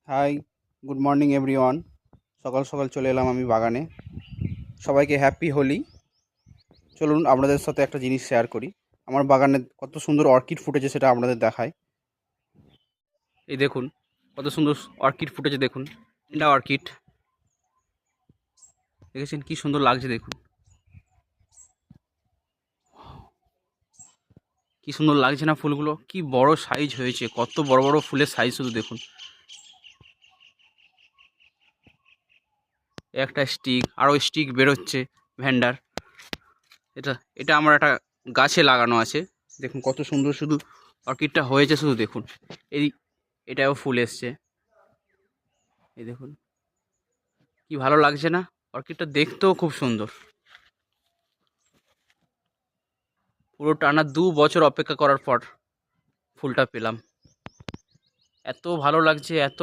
High, good morning everyone. সকাল সকাল চলে এলাম আমি বাগানে। সবাইকে হ্যাপি হোলি। চলুন আপনাদের সাথে একটা জিনিস শেয়ার করি। আমার বাগানে কত সুন্দর অর্কিড ফুটেছে সেটা আপনাদের দেখায়। এই দেখুন, কত সুন্দর অর্কিড ফুটেছে দেখুন। এটা অর্কিড, দেখেছেন কি সুন্দর লাগছে দেখুন। কি সুন্দর লাগছে না ফুলগুলো, কি বড় সাইজ হয়েছে, কত বড় বড় ফুলের সাইজ শুধু দেখুন। একটা স্টিক, আরও স্টিক বেরোচ্ছে ভ্যান্ডার। এটা এটা আমার একটা গাছে লাগানো আছে। দেখুন কত সুন্দর শুধু অর্কিডটা হয়েছে শুধু দেখুন। এই এটাও ফুল এসছে, এই দেখুন কি ভালো লাগছে না। অর্কিডটা দেখতেও খুব সুন্দর। পুরো টানা 2 বছর অপেক্ষা করার পর ফুলটা পেলাম। এত ভালো লাগছে, এত